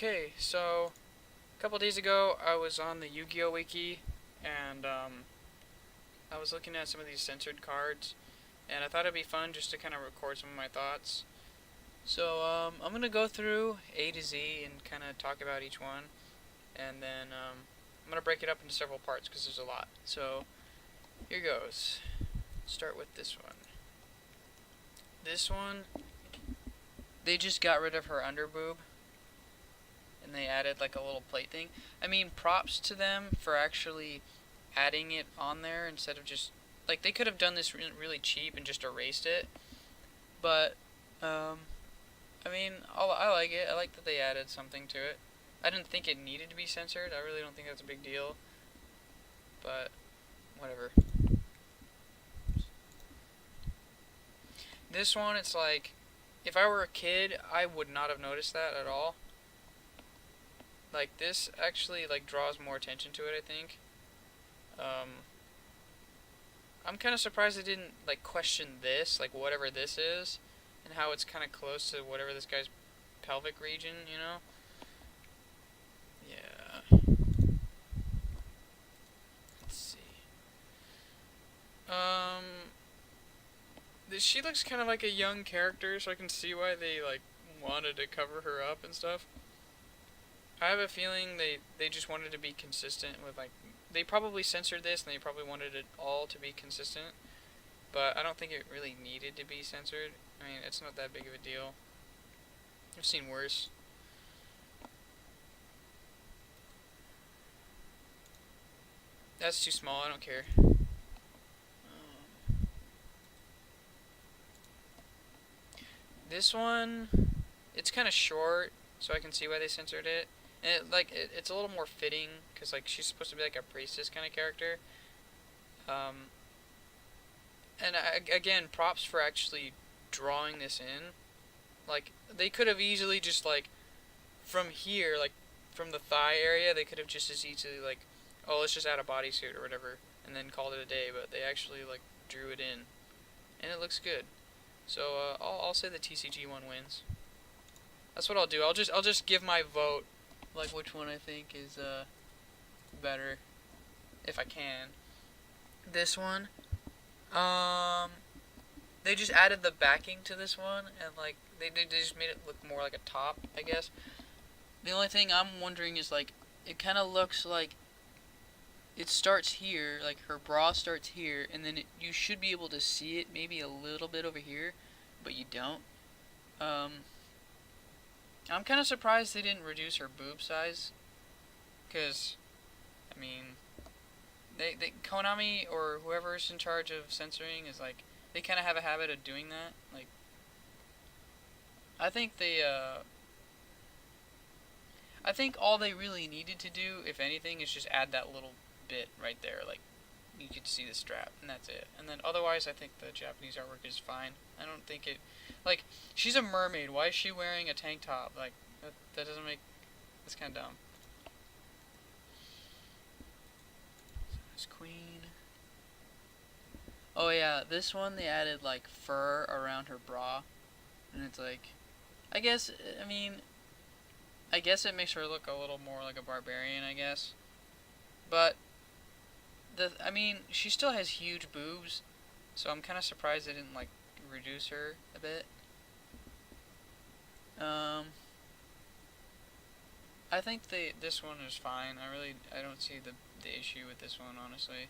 Okay, so a couple days ago I was on the Yu-Gi-Oh wiki and I was looking at some of these censored cards and I thought it'd be fun just to kind of record some of my thoughts. So I'm gonna go through A to Z and kind of talk about each one, and then I'm gonna break it up into several parts because there's a lot. So here goes. Start with this one. This one, they just got rid of her underboob and they added like a little plate thing. I mean, props to them for actually adding it on there instead of just like they could have done this really cheap and just erased it. But I mean, I like it. I like that they added something to it. I didn't think it needed to be censored. I really don't think that's a big deal. But whatever. This one, it's like if I were a kid, I would not have noticed that at all. Like this actually like draws more attention to it, I think. I'm kind of surprised they didn't like question this, like whatever this is, and how it's kind of close to whatever this guy's pelvic region, you know? Yeah. Let's see. She looks kind of like a young character, so I can see why they like wanted to cover her up and stuff. I have a feeling they just wanted to be consistent with like they probably censored this and they probably wanted it all to be consistent, but I don't think it really needed to be censored. I mean, it's not that big of a deal. I've seen worse. That's too small, I don't care. This one, it's kind of short, so I can see why they censored it. And it's a little more fitting because like she's supposed to be like a priestess kind of character. Um, again, props for actually drawing this in. Like they could have easily just like from here, like from the thigh area, they could have just as easily like, oh, let's just add a bodysuit or whatever, and then called it a day. But they actually like drew it in, and it looks good. So I'll say the TCG one wins. That's what I'll do. I'll just give my vote, like which one I think is better, if I can. This one, they just added the backing to this one, and like they just made it look more like a top, I guess. The only thing I'm wondering is like it kind of looks like it starts here, like her bra starts here, and then you should be able to see it maybe a little bit over here, but you don't. I'm kind of surprised they didn't reduce her boob size, because, I mean, they Konami or whoever's in charge of censoring is like, they kind of have a habit of doing that. Like, I think I think all they really needed to do, if anything, is just add that little bit right there, like, you could see the strap, and that's it. And then otherwise, I think the Japanese artwork is fine. I don't think it, like, she's a mermaid. Why is she wearing a tank top? Like, that doesn't make, that's kind of dumb. This queen. Oh yeah, this one they added like fur around her bra, and it's like, I guess, I mean, I guess it makes her look a little more like a barbarian, I guess. But I mean, she still has huge boobs, so I'm kind of surprised they didn't like reduce her a bit. I think this one is fine. I don't see the issue with this one, honestly.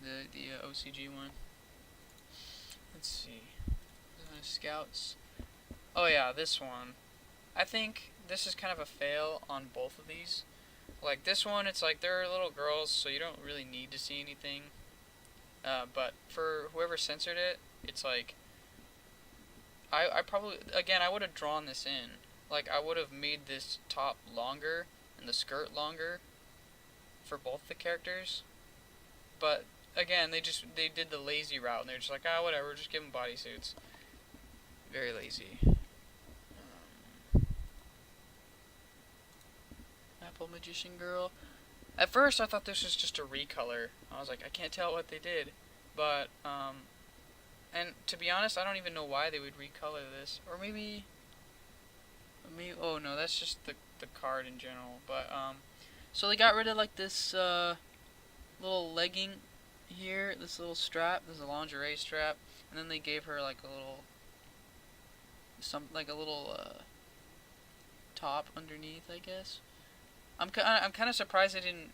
The OCG one. Let's see. Scouts. Oh yeah, this one. I think this is kind of a fail on both of these. Like this one, it's like they're little girls, so you don't really need to see anything. But for whoever censored it, it's like I probably, again, I would have drawn this in. Like I would have made this top longer and the skirt longer for both the characters. But again, they did the lazy route, and they're just like, ah, whatever, just give them bodysuits. Very lazy. Apple Magician Girl. At first, I thought this was just a recolor. I was like, I can't tell what they did. But, and to be honest, I don't even know why they would recolor this. Or maybe, me. Oh no, that's just the card in general. But so they got rid of like this little legging here, this little strap. This is a lingerie strap, and then they gave her like a little like a little top underneath, I guess. I'm kind of surprised they didn't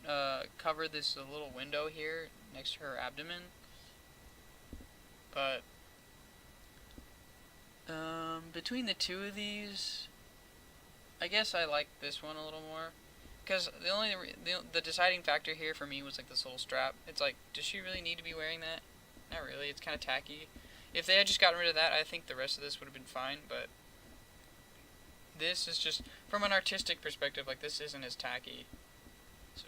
cover this little window here next to her abdomen. But between the two of these, I guess I like this one a little more. Because the deciding factor here for me was like this little strap. It's like, does she really need to be wearing that? Not really. It's kind of tacky. If they had just gotten rid of that, I think the rest of this would have been fine. But this is just, from an artistic perspective, like this isn't as tacky. So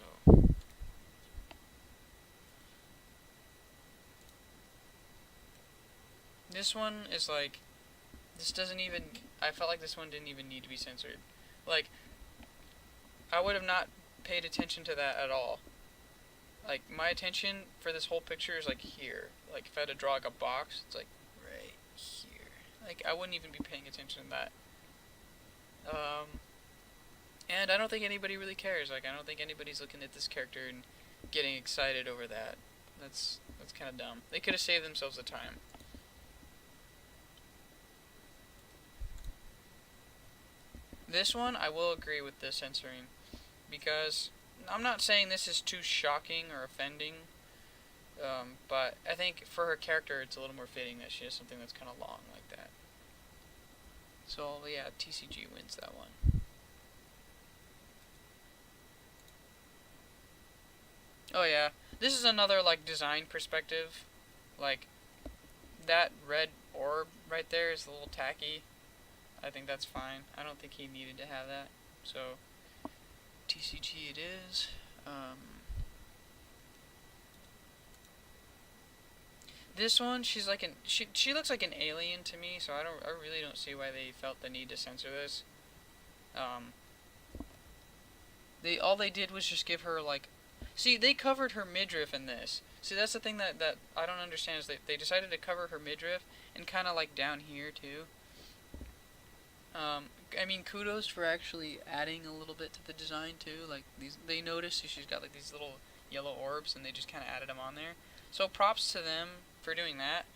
this one is like, this doesn't even, I felt like this one didn't even need to be censored. Like, I would have not paid attention to that at all. Like, my attention for this whole picture is like here. Like, if I had to draw like a box, it's like right here. Like, I wouldn't even be paying attention to that. And I don't think anybody really cares. Like, I don't think anybody's looking at this character and getting excited over that. That's kind of dumb. They could have saved themselves the time. This one, I will agree with the censoring, because I'm not saying this is too shocking or offending, but I think for her character, it's a little more fitting that she has something that's kind of long like that. So yeah, TCG wins that one. Oh yeah, this is another like design perspective. Like, that red orb right there is a little tacky. I think that's fine. I don't think he needed to have that. So TCG it is. This one, she's like she looks like an alien to me, so I really don't see why they felt the need to censor this. All they did was just give her like, see, they covered her midriff in this. See, that's the thing that I don't understand, is they decided to cover her midriff and kind of like down here too. I mean, kudos for actually adding a little bit to the design too. Like, they noticed she's got like these little yellow orbs, and they just kind of added them on there. So props to them for doing that.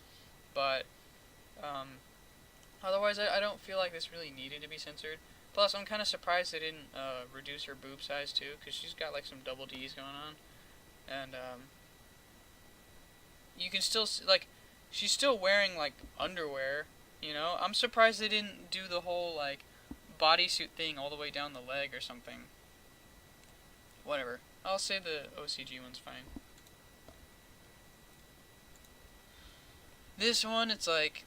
But otherwise, I don't feel like this really needed to be censored. Plus, I'm kind of surprised they didn't reduce her boob size too, because she's got like some double D's going on, and you can still see, like, she's still wearing like underwear. You know, I'm surprised they didn't do the whole like bodysuit thing all the way down the leg or something. Whatever. I'll say the OCG one's fine. This one, it's like,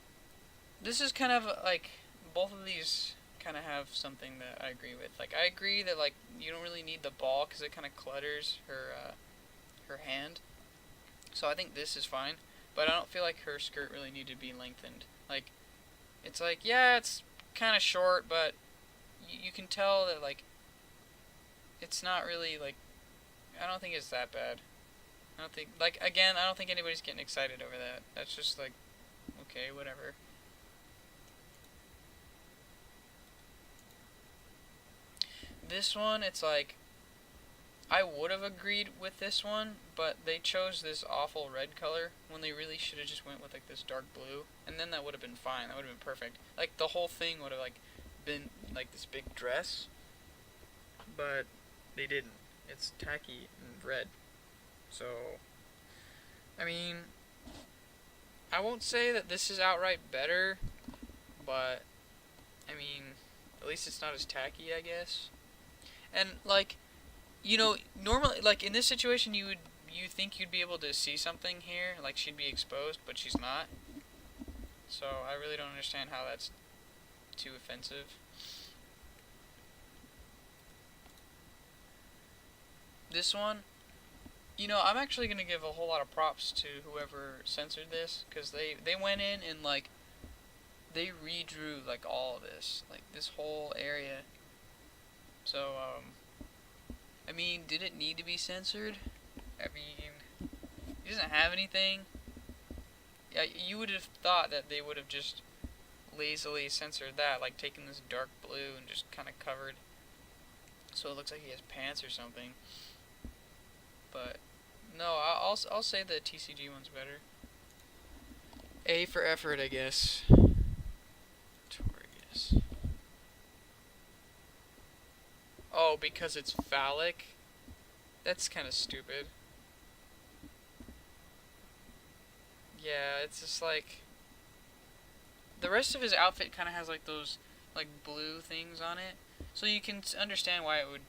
this is kind of like, both of these kind of have something that I agree with. Like, I agree that like you don't really need the ball because it kind of clutters her hand. So I think this is fine, but I don't feel like her skirt really needed to be lengthened. Like, it's like, yeah, it's kind of short, but you can tell that, like, it's not really, like, I don't think it's that bad. I don't think, like, again, I don't think anybody's getting excited over that. That's just, like, okay, whatever. This one, it's like, I would have agreed with this one, but they chose this awful red color when they really should have just went with like this dark blue, and then that would have been fine. That would have been perfect. Like, the whole thing would have like been like this big dress, but they didn't. It's tacky and red. So, I mean, I won't say that this is outright better, but I mean, at least it's not as tacky, I guess. And like, you know, normally, like, in this situation, you think you'd be able to see something here, like she'd be exposed, but she's not. So I really don't understand how that's too offensive. This one, you know, I'm actually gonna give a whole lot of props to whoever censored this, because they went in and like they redrew like all of this, like this whole area. So I mean, did it need to be censored? I mean, he doesn't have anything. Yeah, you would have thought that they would have just lazily censored that, like taking this dark blue and just kind of covered, so it looks like he has pants or something. But no, I'll say the TCG one's better. A for effort, I guess. Torius. Oh, because it's phallic? That's kind of stupid. Yeah, it's just like the rest of his outfit kind of has like those like blue things on it, so you can understand why it would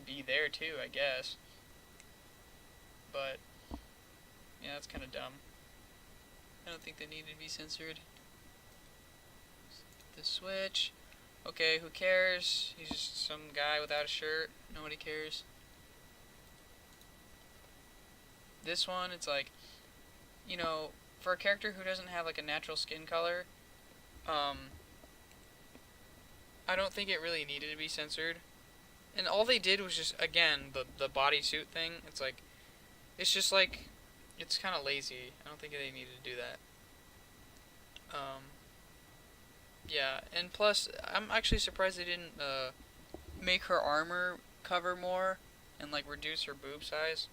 be there too, I guess. But yeah, that's kind of dumb. I don't think they need to be censored. The switch. Okay, who cares? He's just some guy without a shirt. Nobody cares. This one, it's like, you know, for a character who doesn't have like a natural skin color, I don't think it really needed to be censored. And all they did was just, again, the bodysuit thing. It's like, it's just like, it's kind of lazy. I don't think they needed to do that. Yeah, and plus, I'm actually surprised they didn't make her armor cover more and like reduce her boob size.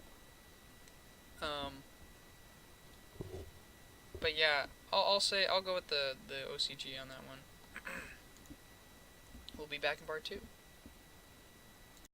But yeah, I'll go with the OCG on that one. We'll be back in part 2.